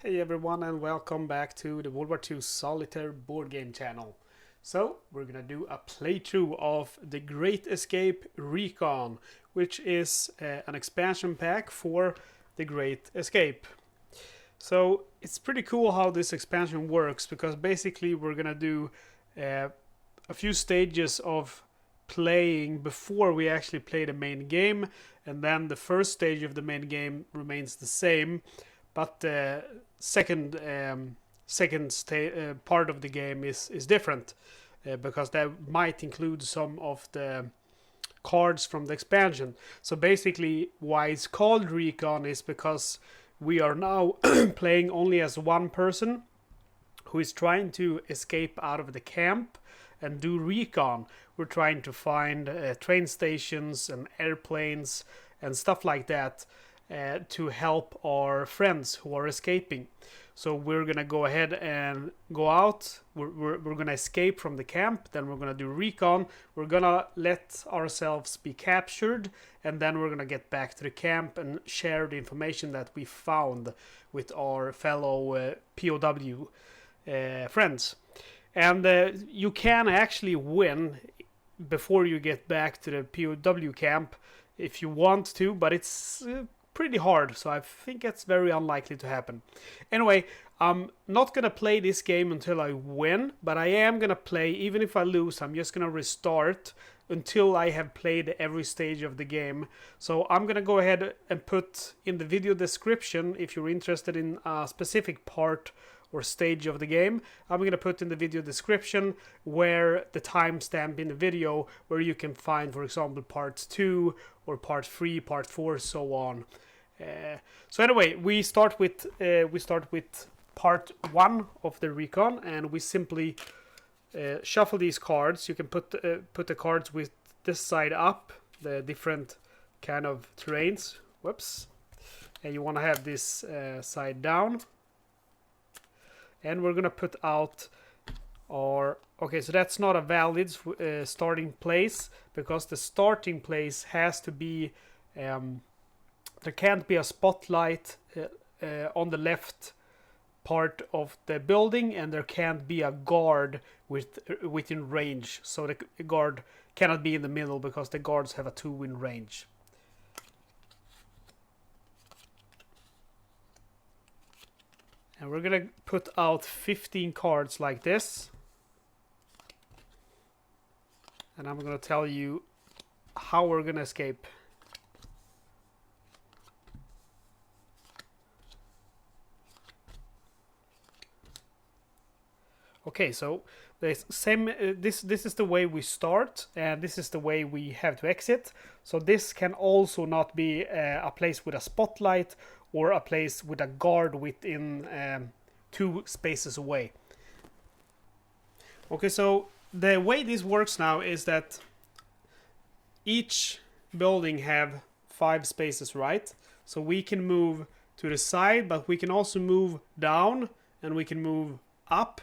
Hey everyone, and welcome back to the World War II Solitaire board game channel. So we're gonna do a playthrough of The Great Escape Recon, which is an expansion pack for The Great Escape. So it's pretty cool how this expansion works, because basically we're gonna do uh, a few stages of playing before we actually play the main game, and then the first stage of the main game remains the same, but the second part of the game is different, because that might include some of the cards from the expansion. So basically, why it's called Recon is because we are now playing only as one person who is trying to escape out of the camp and do recon. We're trying to find train stations and airplanes and stuff like that to help our friends who are escaping. So we're gonna go ahead and go out. We're gonna escape from the camp. Then we're gonna do recon. We're gonna let ourselves be captured, and then we're gonna get back to the camp and share the information that we found with our fellow POW friends. And you can actually win before you get back to the POW camp if you want to, but it's pretty hard, so I think it's very unlikely to happen. Anyway, I'm not gonna play this game until I win, but I am gonna play. Even if I lose, I'm just gonna restart until I have played every stage of the game. So I'm gonna go ahead and put in the video description, if you're interested in a specific part or stage of the game, I'm going to put in the video description where the timestamp in the video where you can find, for example, part 2 or part 3, part 4, so on. So anyway, we start with part 1 of the recon, and we simply shuffle these cards. You can put the cards with this side up, the different kind of terrains. Whoops. And you want to have this side down. And we're gonna put out our... Okay, so that's not a valid starting place, because the starting place has to be... there can't be a spotlight on the left part of the building, and there can't be a guard within range. So the guard cannot be in the middle, because the guards have a 2 in range. And we're gonna put out 15 cards like this. And I'm gonna tell you how we're gonna escape. Okay, so the same. This is the way we start, and this is the way we have to exit. So this can also not be a place with a spotlight, or a place with a guard within 2 spaces away. Okay, so the way this works now is that each building have 5 spaces, right? So we can move to the side, but we can also move down, and we can move up,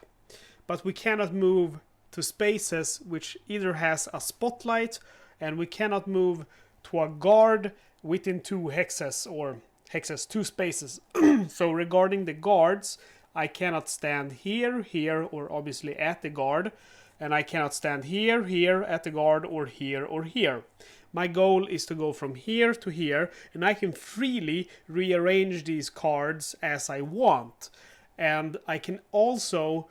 but we cannot move to spaces which either has a spotlight, and we cannot move to a guard within 2 hexes, or hexes, 2 spaces. So regarding the guards, I cannot stand here, here, or obviously at the guard, and I cannot stand here, here, at the guard, or here. My goal is to go from here to here, and I can freely rearrange these cards as I want. And I can also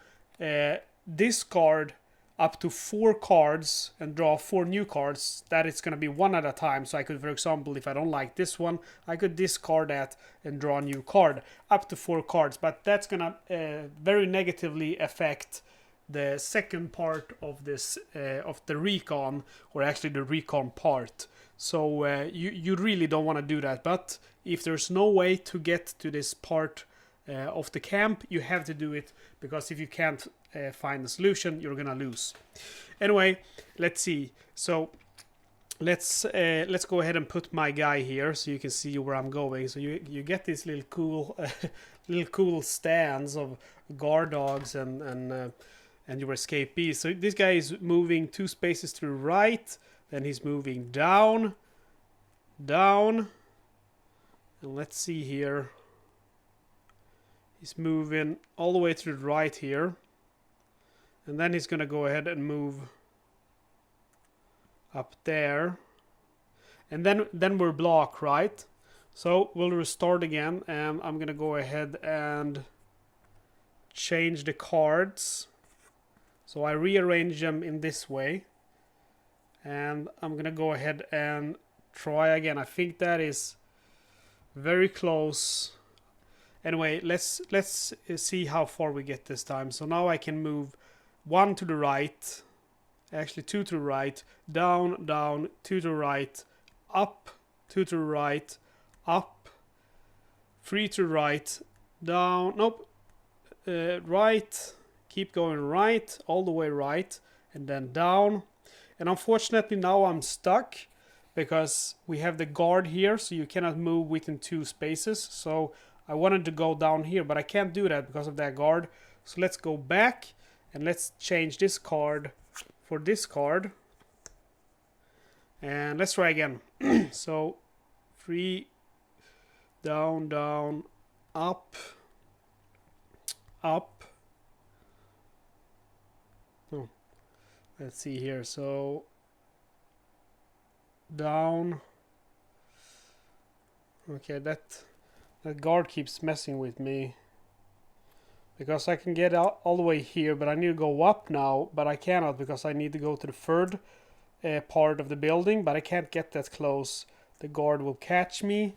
discard up to 4 cards and draw 4 new cards. That it's going to be one at a time. So I could, for example, if I don't like this one, I could discard that and draw a new card. Up to 4 cards. But that's going to very negatively affect the second part of this of the recon, or actually the recon part. So you really don't want to do that. But if there's no way to get to this part of the camp, you have to do it, because if you can't find a solution, you're gonna lose. Anyway, let's see. So let's go ahead and put my guy here so you can see where I'm going. So you get these little cool stands of guard dogs and your escapees. So this guy is moving 2 spaces to the right, then he's moving down, and let's see here. He's moving all the way to the right here. And then he's going to go ahead and move up there. And then we're blocked, right? So we'll restart again. And I'm going to go ahead and change the cards. So I rearrange them in this way. And I'm going to go ahead and try again. I think that is very close. Anyway, let's see how far we get this time. So now I can move 1 to the right, actually 2 to the right, down, down, 2 to the right, up, 2 to the right, up, 3 to the right, down, nope, right, keep going right, all the way right, and then down. And unfortunately now I'm stuck because we have the guard here, so you cannot move within 2 spaces. So I wanted to go down here, but I can't do that because of that guard. So let's go back and let's change this card for this card. And let's try again. So 3, down, down, up, up. Oh, let's see here. So down. Okay, that guard keeps messing with me because I can get out all the way here, but I need to go up now, but I cannot because I need to go to the third part of the building, but I can't get that close. The guard will catch me.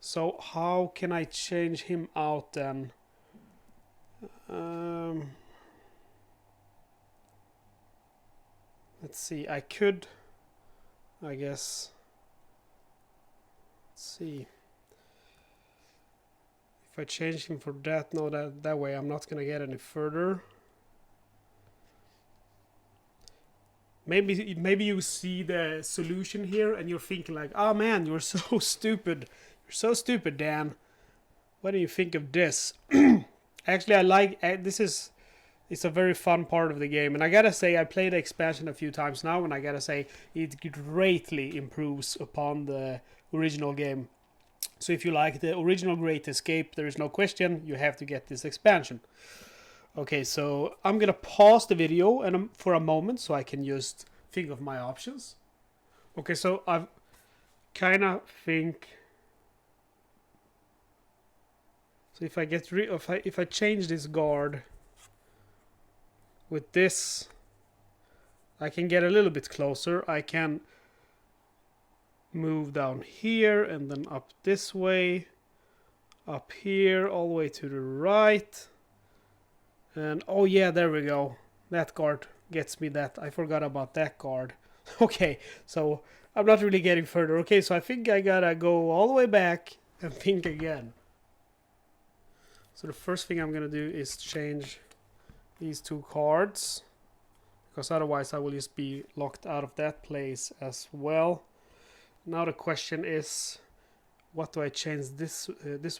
So how can I change him out then? Let's see, I could, I guess, let's see. If I change him for that, no, that way I'm not gonna get any further. Maybe you see the solution here and you're thinking like, oh man, you're so stupid. You're so stupid, Dan. What do you think of this? Actually, I like it's a very fun part of the game, and I gotta say I played the expansion a few times now, and I gotta say it greatly improves upon the original game. So if you like the original Great Escape, there is no question, you have to get this expansion. Okay, so I'm gonna pause the video and for a moment so I can just think of my options. Okay, so I've kind of think. So if I get if I change this guard with this, I can get a little bit closer. I can move down here and then up this way, up here, all the way to the right. And oh yeah, there we go. That guard gets me that. I forgot about that guard. Okay, so I'm not really getting further. Okay, so I think I gotta go all the way back and think again. So the first thing I'm gonna do is change these 2 cards, because otherwise I will just be locked out of that place as well. Now the question is, what do I change this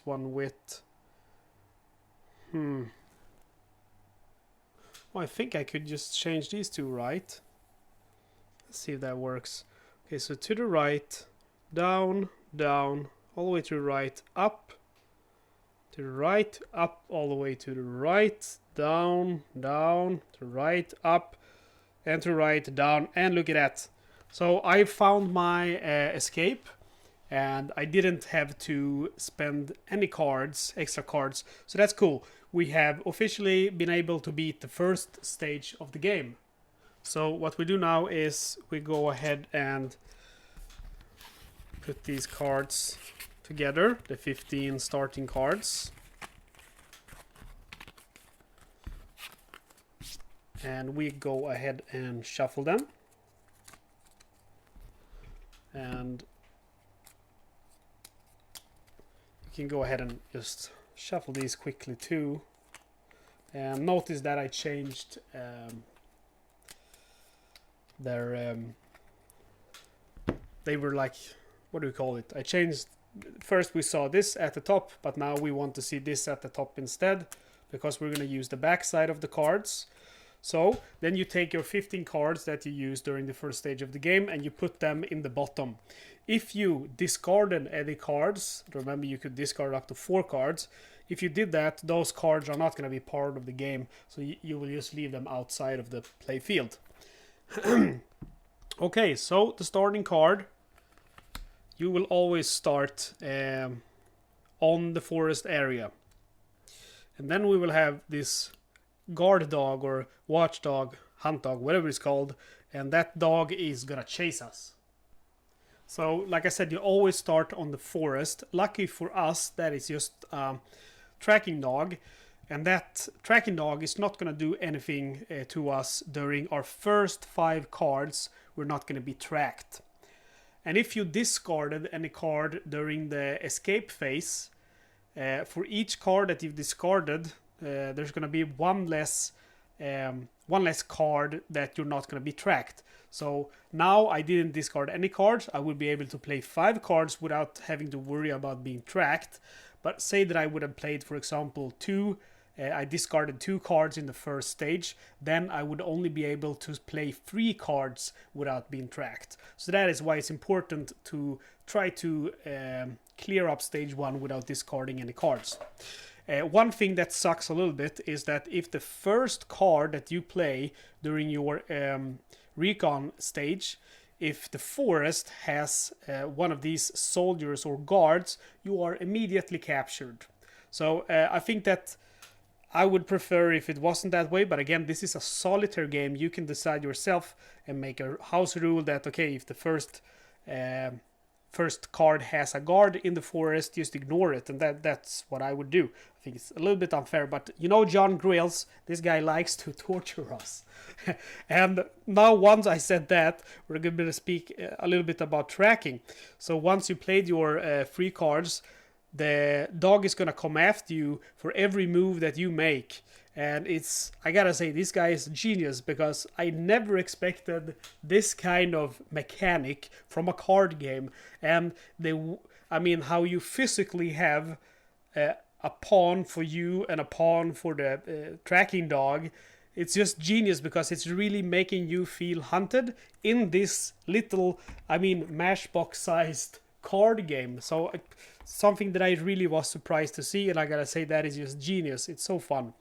one with? Well, I think I could just change these 2, right? Let's see if that works. Okay, so to the right, down, down, all the way to the right, up, to the right, up, all the way to the right, down, down, to the right, up, and to the right, down, and look at that. So I found my escape, and I didn't have to spend any cards, extra cards, so that's cool. We have officially been able to beat the first stage of the game. So what we do now is we go ahead and put these cards together, the 15 starting cards. And we go ahead and shuffle them. And you can go ahead and just shuffle these quickly too. And notice that I changed they were like, what do we call it? I changed, first we saw this at the top, but now we want to see this at the top instead, because we're going to use the back side of the cards. So then you take your 15 cards that you used during the first stage of the game and you put them in the bottom. If you discarded any cards, remember you could discard up to 4 cards. if you did that, those cards are not going to be part of the game, so you will just leave them outside of the play field. Okay, so the starting card, you will always start on the forest area. And then we will have this guard dog or watchdog, hunt dog, whatever it's called, and that dog is gonna chase us. So, like I said, you always start on the forest. Lucky for us, that is just tracking dog, and that tracking dog is not gonna do anything to us during our first 5 cards. We're not gonna be tracked. And if you discarded any card during the escape phase, for each card that you've discarded, there's going to be one less card that you're not going to be tracked. So now I didn't discard any cards. I would be able to play 5 cards without having to worry about being tracked. But say that I would have played, for example, 2. I discarded 2 cards in the first stage, then I would only be able to play 3 cards without being tracked. So that is why it's important to try to clear up stage 1 without discarding any cards. One thing that sucks a little bit is that if the first card that you play during your Recon stage, if the forest has one of these soldiers or guards, you are immediately captured. So I think that I would prefer if it wasn't that way, but again, this is a solitaire game. You can decide yourself and make a house rule that, okay, if the first card has a guard in the forest, just ignore it, and that's what I would do. I think it's a little bit unfair, but you know John Grills, this guy likes to torture us. And now once I said that, we're going to speak a little bit about tracking. So once you played your 3 cards, the dog is gonna come after you for every move that you make. And I gotta say, this guy is a genius, because I never expected this kind of mechanic from a card game. And how you physically have a pawn for you and a pawn for the tracking dog. It's just genius, because it's really making you feel hunted in this little, Mashbox sized card game. So something that I really was surprised to see, and I gotta say, that is just genius. It's so fun.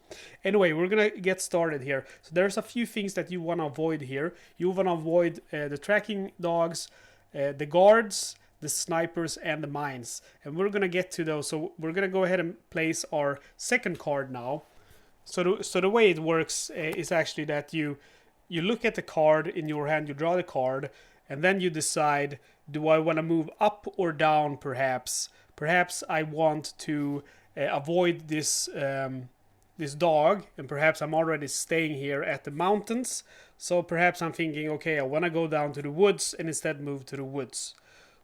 Anyway, we're gonna get started here. So there's a few things that you want to avoid here. You want to avoid the tracking dogs, the guards, the snipers, and the mines, and we're gonna get to those. So we're gonna go ahead and place our second card now. So the way it works is actually that you look at the card in your hand, you draw the card, and then you decide, do I want to move up or down? Perhaps I want to avoid this dog, and perhaps I'm already staying here at the mountains. So perhaps I'm thinking, okay, I want to go down to the woods and instead move to the woods.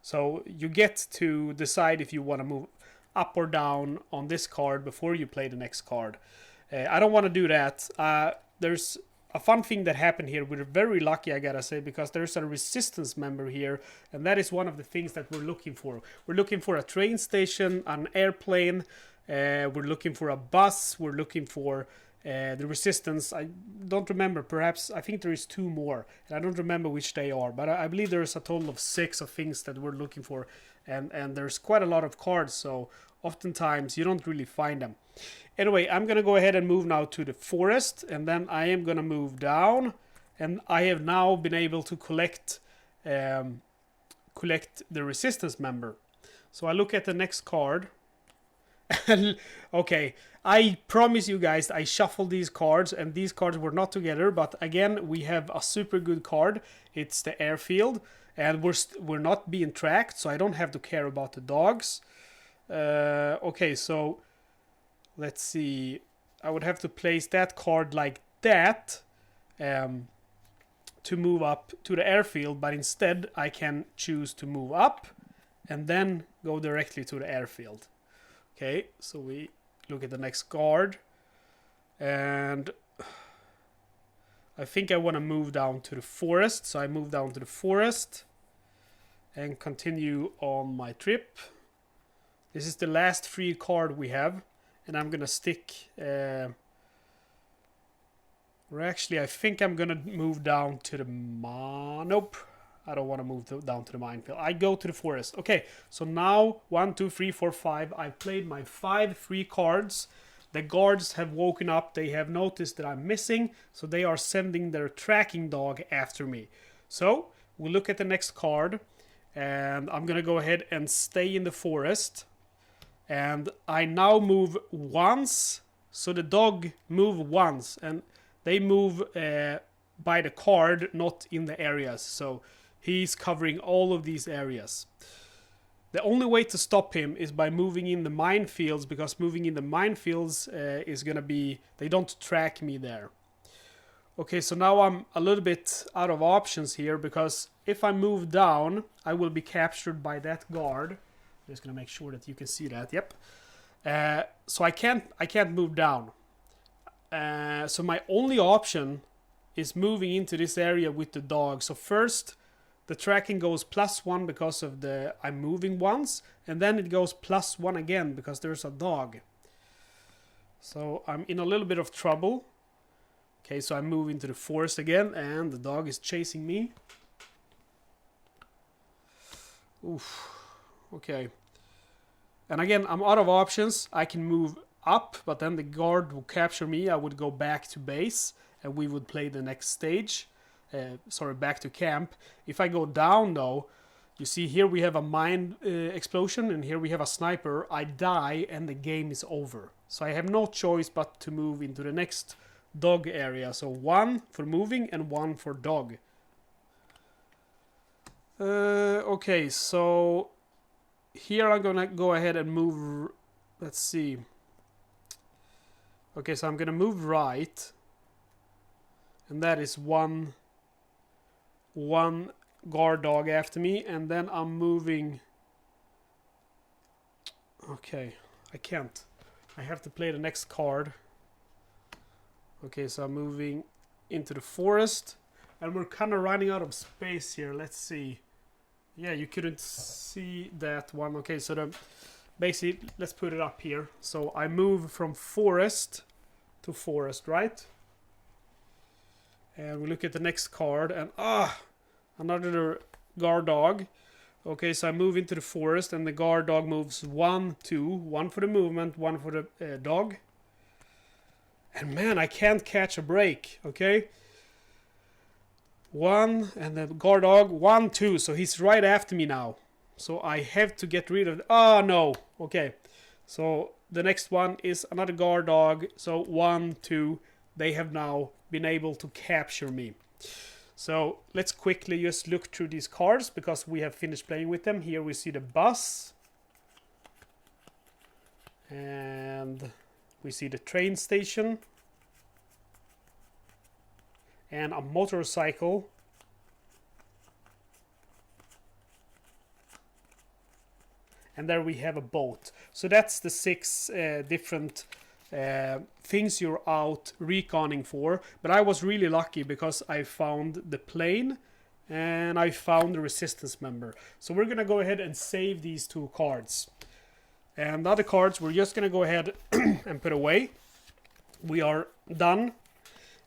So you get to decide if you want to move up or down on this card before you play the next card. I don't want to do that. There's a fun thing that happened here. We're very lucky, I gotta say, because there's a resistance member here, and that is one of the things that we're looking for. We're looking for a train station, an airplane, we're looking for a bus, we're looking for the resistance. I don't remember, I think there is 2 more, and I don't remember which they are, but I believe there's a total of 6 of things that we're looking for, and there's quite a lot of cards, so oftentimes you don't really find them. Anyway, I'm going to go ahead and move now to the forest, and then I am going to move down, and I have now been able to collect the resistance member. So I look at the next card. Okay, I promise you guys, I shuffled these cards, and these cards were not together, but again, we have a super good card. It's the airfield, and we're not being tracked, so I don't have to care about the dogs. Okay, so let's see. I would have to place that card like that to move up to the airfield, but instead I can choose to move up and then go directly to the airfield. Okay, so we look at the next card, and I think I want to move down to the forest, so I move down to the forest and continue on my trip. This is the last free card we have, and I'm gonna stick. I think I'm gonna move down to the nope. I don't want to move down to the minefield. I go to the forest. Okay, so now 1, 2, 3, 4, 5. I've played my 5 free cards. The guards have woken up. They have noticed that I'm missing, so they are sending their tracking dog after me. So we look at the next card, and I'm gonna go ahead and stay in the forest. And I now move once, so the dog move once, and they move by the card, not in the areas. So he's covering all of these areas. The only way to stop him is by moving in the minefields, because moving in the minefields is gonna be, they don't track me there. Okay, so now I'm a little bit out of options here, because if I move down, I will be captured by that guard. I'm just gonna make sure that you can see that. Yep. So I can't move down. So my only option is moving into this area with the dog. So first, the tracking goes +1 because of the I'm moving once, and then it goes +1 again because there's a dog. So I'm in a little bit of trouble. Okay, so I move into the forest again, and the dog is chasing me. Oof. Okay. And again, I'm out of options. I can move up, but then the guard will capture me. I would go back to base, and we would play the next stage. Back to camp. If I go down though, you see here we have a mine explosion, and here we have a sniper. I die and the game is over. So I have no choice but to move into the next dog area. So 1 for moving and 1 for dog. Okay, so here I'm gonna go ahead and move. Let's see. Okay, so I'm gonna move right, and that is one guard dog after me, and then I'm moving. Okay, I can't. I have to play the next card. Okay, so I'm moving into the forest, and we're kind of running out of space here. Let's see. Yeah, you couldn't see that one. Okay, so basically, let's put it up here. So I move from forest to forest, right? And we look at the next card, and another guard dog. Okay, so I move into the forest, and the guard dog moves 1, 2, 1 for the movement, 1 for the dog. And man, I can't catch a break. Okay, 1, and the guard dog 1, 2. So he's right after me now. So I have to get rid of. Oh no. Okay, so the next one is another guard dog. So 1, 2. They have now been able to capture me. So let's quickly just look through these cards because we have finished playing with them. Here we see the bus, and we see the train station, and a motorcycle, and there we have a boat. So that's the 6 different things you're out reconning for. But I was really lucky because I found the plane and I found the resistance member. So we're gonna go ahead and save these 2 cards, and the other cards we're just gonna go ahead and put away. We are done.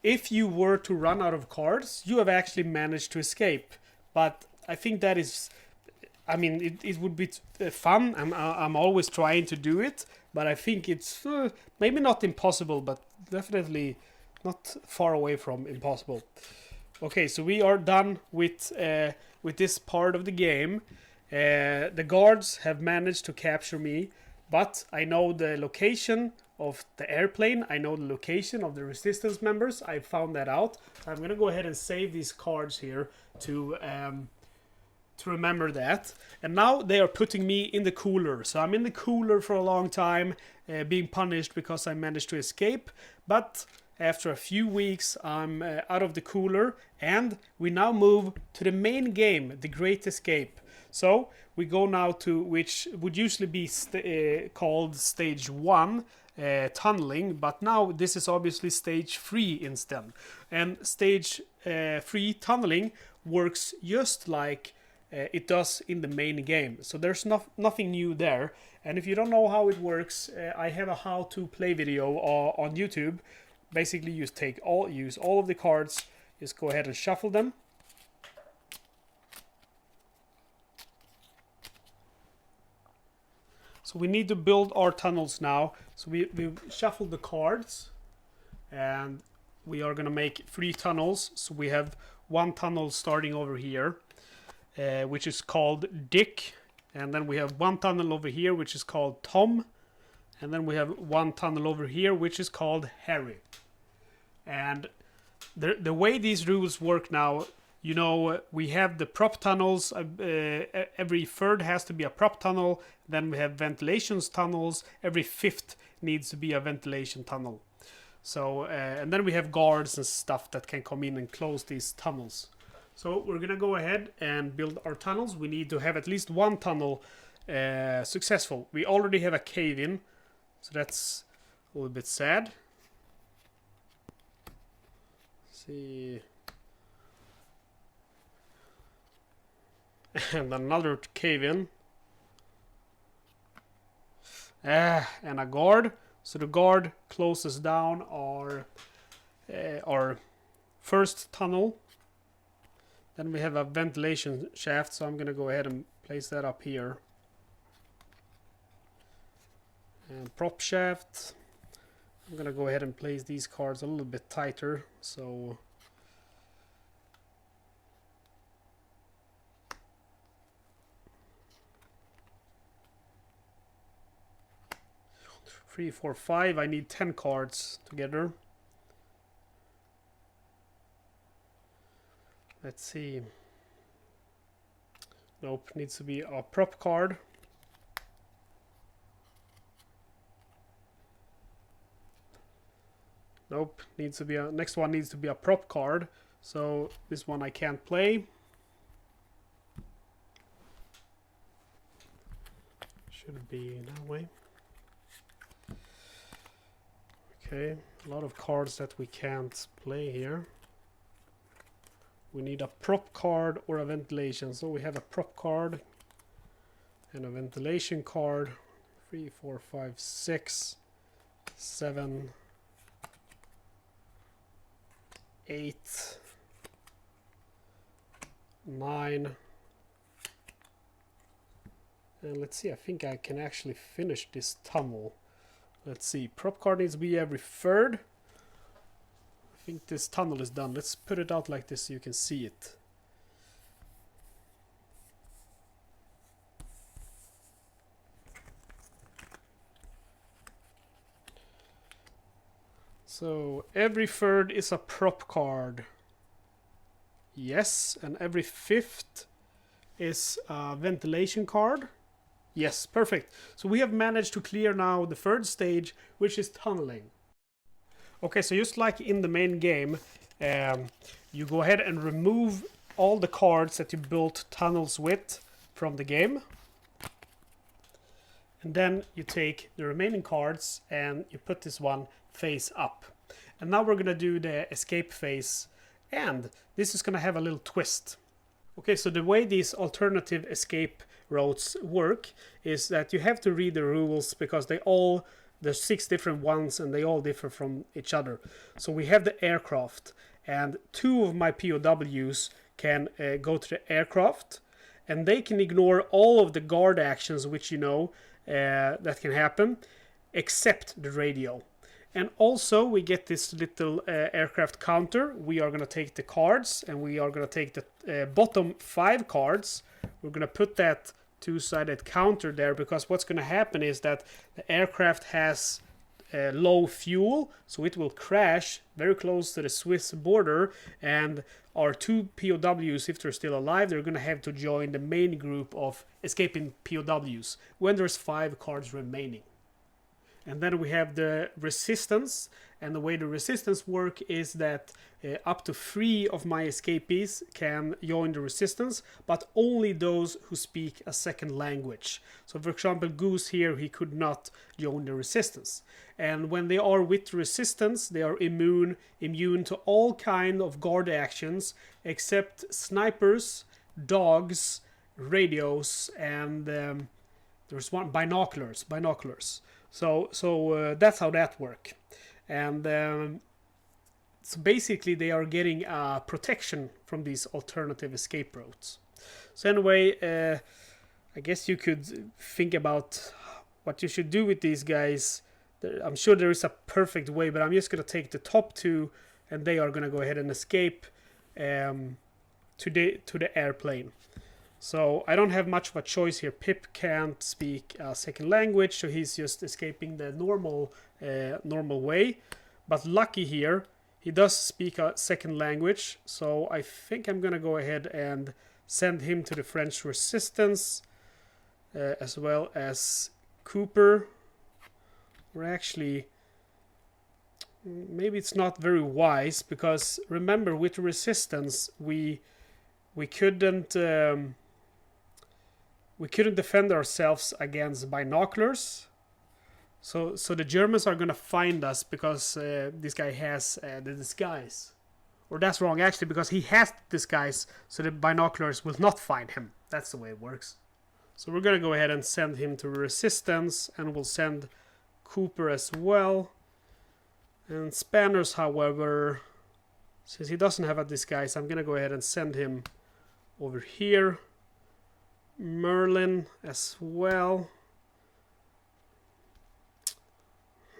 If you were to run out of cards, you have actually managed to escape, but I think that is, I mean, it would be fun. I'm always trying to do it, but I think it's maybe not impossible, but definitely not far away from impossible. Okay, so we are done with this part of the game. The guards have managed to capture me, but I know the location of the airplane. I know the location of the resistance members. I found that out. So I'm gonna go ahead and save these cards here to remember that. And now they are putting me in the cooler. So I'm in the cooler for a long time, being punished because I managed to escape. But after a few weeks, I'm out of the cooler, and we now move to the main game, The Great Escape. So we go now to, which would usually be called stage 1, tunneling, but now this is obviously stage 3 instead. And stage 3 tunneling works just like it does in the main game. So there's nothing new there. And if you don't know how it works, I have a how-to play video on YouTube. Basically, you use all of the cards, just go ahead and shuffle them. So we need to build our tunnels now. So we shuffled the cards, and we are gonna make 3 tunnels. So we have 1 tunnel starting over here, which is called Dick, and then we have 1 tunnel over here which is called Tom, and then we have 1 tunnel over here which is called Harry. And the way these rules work now, you know, we have the prop tunnels. Every third has to be a prop tunnel. Then we have ventilations tunnels. Every 5th needs to be a ventilation tunnel. So and then we have guards and stuff that can come in and close these tunnels. So we're gonna go ahead and build our tunnels. We need to have at least 1 tunnel successful. We already have a cave in, so that's a little bit sad. Let's see. And another cave in. And a guard. So the guard closes down our first tunnel. Then we have a ventilation shaft, so I'm gonna go ahead and place that up here. And prop shaft. I'm gonna go ahead and place these cards a little bit tighter, so 3, 4, 5. I need 10 cards together. Let's see. Nope, needs to be a prop card. Nope, needs to be a next one needs to be a prop card. So this one I can't play. Should be that way. Okay, a lot of cards that we can't play here. We need a prop card or a ventilation. So we have a prop card and a ventilation card. 3, 4, 5, 6, 7, 8, 9. And let's see, I think I can actually finish this tunnel. Let's see, prop card needs to be every third. I think this tunnel is done. Let's put it out like this so you can see it. So every third is a prop card. Yes, and every 5th is a ventilation card. Yes, perfect. So we have managed to clear now the 3rd stage, which is tunneling. Okay, so just like in the main game, you go ahead and remove all the cards that you built tunnels with from the game. And then you take the remaining cards and you put this one face up. And now we're gonna do the escape phase, and this is gonna have a little twist. Okay, so the way these alternative escape routes work is that you have to read the rules because there's 6 different ones and they all differ from each other. So we have the aircraft, and 2 of my POWs can go to the aircraft, and they can ignore all of the guard actions, which you know that can happen, except the radio. And also we get this little aircraft counter. We are going to take the cards, and we are going to take the bottom 5 cards. We're going to put that 2-sided counter there, because what's going to happen is that the aircraft has low fuel, so it will crash very close to the Swiss border, and our 2 POWs, if they're still alive, they're going to have to join the main group of escaping POWs when there's 5 cards remaining. And then we have the resistance, and the way the resistance work is that up to 3 of my escapees can join the resistance, but only those who speak a second language. So for example, Goose here, he could not join the resistance. And when they are with resistance, they are immune to all kind of guard actions except snipers, dogs, radios, and there's one binoculars. So that's how that works. And so basically they are getting protection from these alternative escape routes. So anyway, I guess you could think about what you should do with these guys, I'm sure there is a perfect way, but I'm just going to take the top two, and they are going to go ahead and escape to the airplane. So I don't have much of a choice here. Pip can't speak a second language, so he's just escaping the normal way. But Lucky here, he does speak a second language, so I think I'm going to go ahead and send him to the French resistance, as well as Cooper. Or actually, maybe it's not very wise, because remember, with the resistance we couldn't defend ourselves against binoculars. So the Germans are gonna find us because this guy has the disguise. Or that's wrong, actually, because he has the disguise, so the binoculars will not find him. That's the way it works. So we're gonna go ahead and send him to resistance, and we'll send Cooper as well. And Spanners, however, since he doesn't have a disguise, I'm gonna go ahead and send him over here. Merlin as well.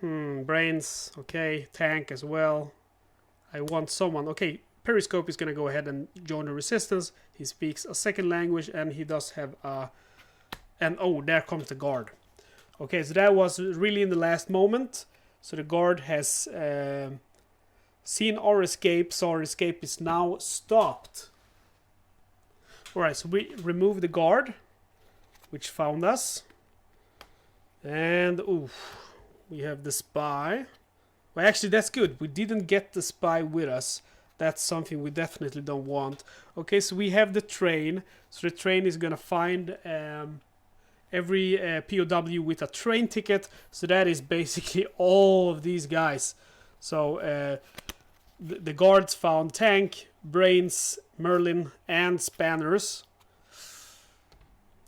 Brains, okay. Tank as well. I want someone. Okay, Periscope is gonna go ahead and join the resistance. He speaks a second language, and he does have a... And oh, there comes the guard. Okay, so that was really in the last moment. So the guard has seen our escape, so our escape is now stopped. Alright, so we remove the guard, which found us. And, oof, we have the spy. Well, actually, that's good. We didn't get the spy with us. That's something we definitely don't want. Okay, so we have the train. So the train is going to find every POW with a train ticket. So that is basically all of these guys. So the guards found Tank, Brains, Merlin, and Spanners.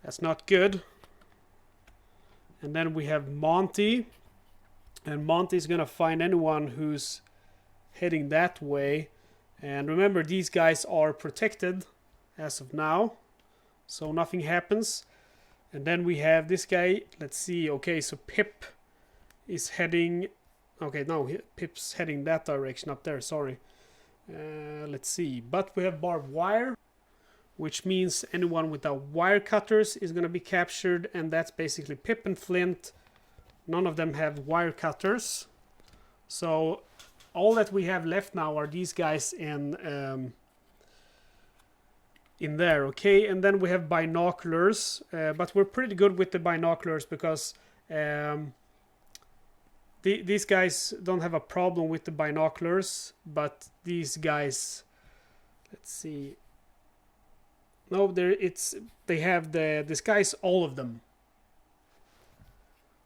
That's not good. And then we have Monty. And Monty's gonna find anyone who's heading that way. And remember, these guys are protected as of now, so nothing happens. And then we have this guy. Let's see. Okay, so Pip is heading... Okay, no, Pip's heading that direction up there, sorry. Let's see. But we have barbed wire, which means anyone without wire cutters is going to be captured. And that's basically Pip and Flint. None of them have wire cutters. So all that we have left now are these guys in there, okay? And then we have binoculars. But we're pretty good with the binoculars because... these guys don't have a problem with the binoculars, but these guys, let's see. No, they have the disguise, all of them.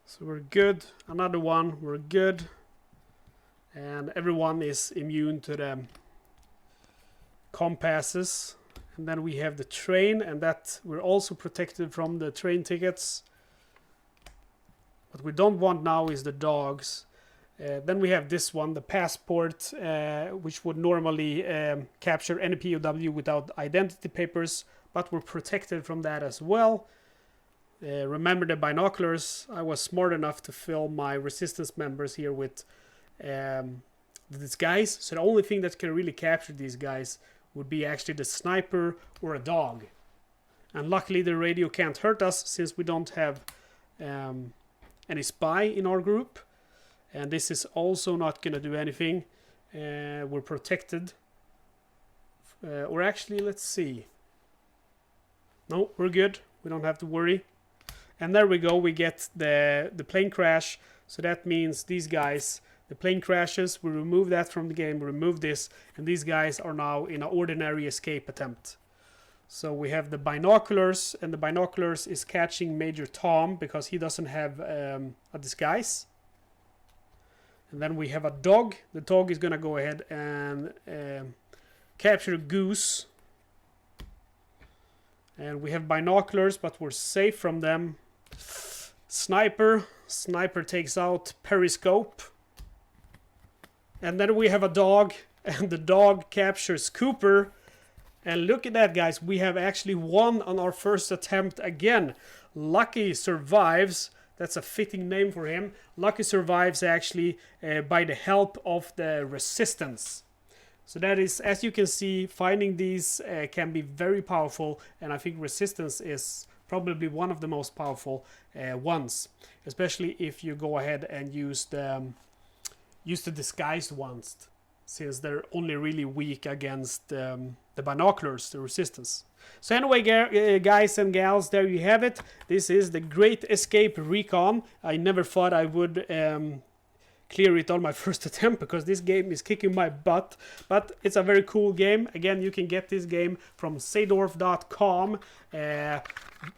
So we're good. Another one, we're good. And everyone is immune to the compasses. And then we have the train, and that we're also protected from the train tickets. What we don't want now is the dogs. Then we have this one, the passport, which would normally capture any POW without identity papers, but we're protected from that as well. Remember the binoculars. I was smart enough to fill my resistance members here with the disguise. So the only thing that can really capture these guys would be actually the sniper or a dog. And luckily the radio can't hurt us since we don't have... any spy in our group, and this is also not gonna do anything. We're protected, or actually, let's see. No, we're good. We don't have to worry. And there we go. We get the plane crash. So that means these guys, the plane crashes. We remove that from the game. We remove this, and these guys are now in an ordinary escape attempt. So we have the binoculars, and the binoculars is catching Major Tom because he doesn't have a disguise. And then we have a dog. The dog is going to go ahead and capture Goose. And we have binoculars, but we're safe from them. Sniper. Sniper takes out Periscope. And then we have a dog, and the dog captures Cooper. And look at that, guys. We have actually won on our first attempt again. Lucky survives. That's a fitting name for him. Lucky survives actually by the help of the resistance. So that is, as you can see, finding these can be very powerful, and I think resistance is probably one of the most powerful ones, especially if you go ahead and use the disguised ones, since they're only really weak against the binoculars, the resistance. So anyway, guys and gals, there you have it. This is the Great Escape Recon. I never thought I would clear it on my first attempt, because this game is kicking my butt, but it's a very cool game. Again, you can get this game from Seydorf.com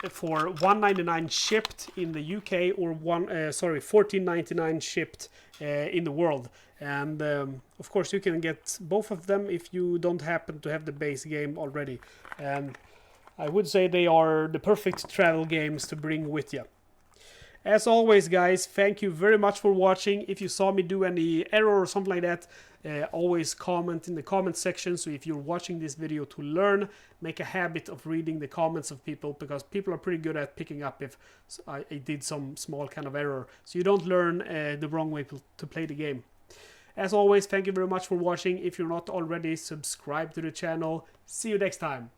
for $1.99 shipped in the UK, or $14.99 shipped in the world. And of course you can get both of them if you don't happen to have the base game already, and I would say they are the perfect travel games to bring with you. As always, guys, thank you very much for watching. If you saw me do any error or something like that, always comment in the comment section. So if you're watching this video to learn, make a habit of reading the comments of people, because people are pretty good at picking up if I did some small kind of error, so you don't learn the wrong way to play the game. As always, thank you very much for watching. If you're not already, subscribe to the channel. See you next time.